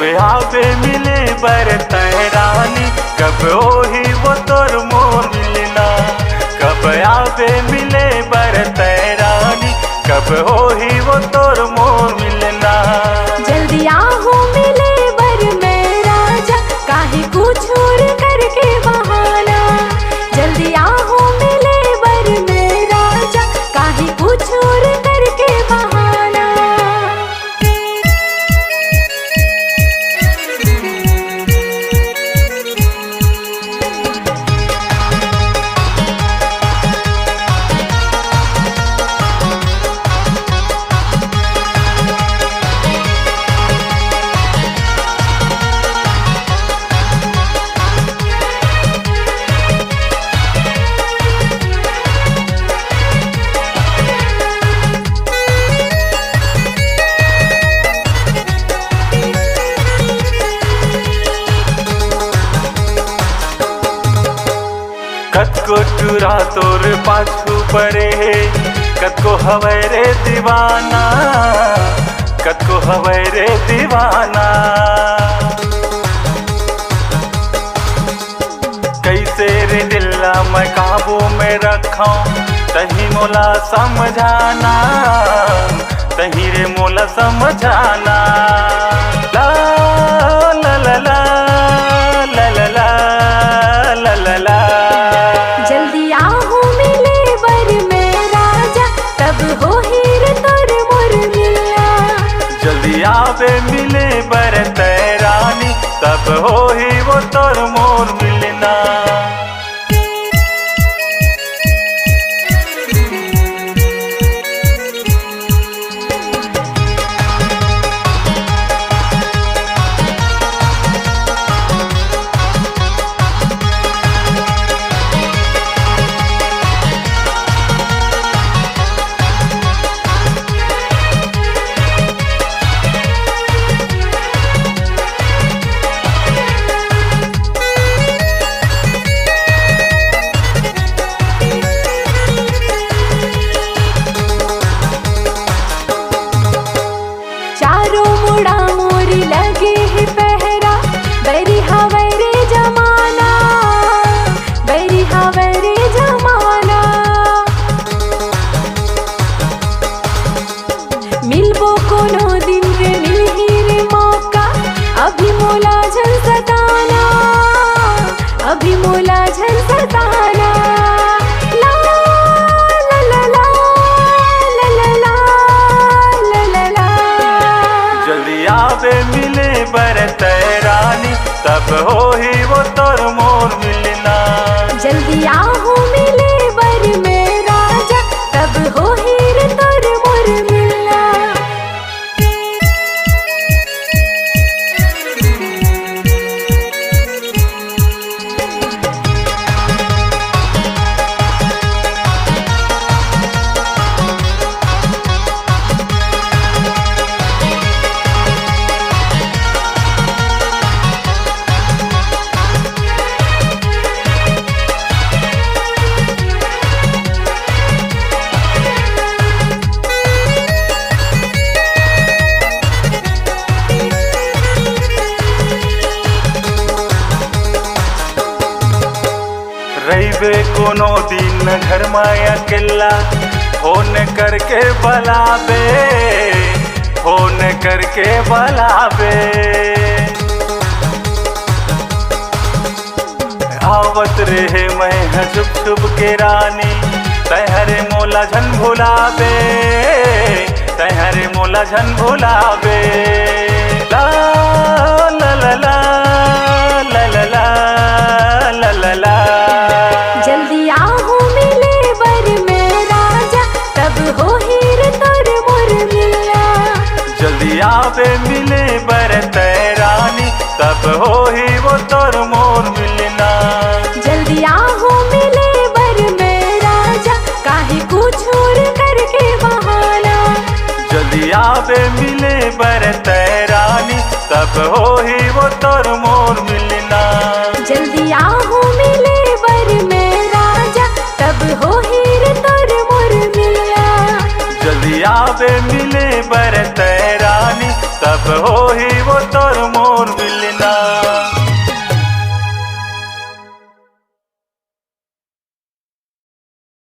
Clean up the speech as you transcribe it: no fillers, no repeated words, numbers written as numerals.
आवे मिले बरतै रानी, कब ओही वो तोर मोर मिलना। कब आवे मिले बरतै रानी, कब ओही वो तोर मोर मिलना। जल्दी आहू मिले बर में राजा, काहे कुछ और करके बहाना। जल्दी आहू मिले बर में राजा, काहे कुछ और करके बहाना। कतको चुरा तोर पाछू पड़े, कतको हवै रे दीवाना, कतको हवै रे दीवाना। कैसे रे दिल्ला मैं काबू में रखां, तही मोला समझाना, तही रे मोला समझाना। ला ला ला ला ला ला ला ला ला। जल्दी आहू मिले बर में राजा, तब होही रे तोर मोर मिलना। जल्दी आवे मिले बरतै रानी, तब होही वो तोर मोर मिलना। चारों मुड़ा मोरी लगे है पहरा, बैरी हवै रे जमाना, बैरी हवै रे जमाना। मिलबो कोनो दिन रे मिलही रे मौका, अभी मोला झल सताना, अभी मोला झल सताना। ला ला ला ला ला ला ला ला ला। जल्दी आवे मिले बरतै रानी, तब होही वो तोर मोर मिलना। जल्दी आहू मिले बर में राजा, तब होही रे तोर मोर मिलना। रहिबे कोनो दिन घर में अकेला, फोन करके बुलाबे, फोन करके बुलाबे। आवत रहे मैं छुप छुप के रानी, तहरे मोला झन भुलाबे, तहरे मोला झन भुलाबे। ला ला ला ला ला ला ला ला ला। जल्दी आहू मिले बर में राजा, तब होही रे तोर मोर मिलना। जल्दी आवे मिले बरतै रानी, तब होही वो तोर मोर मिलना। जल्दी आहू मिले बर में राजा, काहे कुछ और करके बहाना। जल्दी आवे मिले बरतै रानी, तब होही वो तोर मोर मिलना। जल्दी आहू मिले बर में राजा, तब होही रे तोर मोर मिलना। जल्दी आवे मिले बरतै रानी, तब होही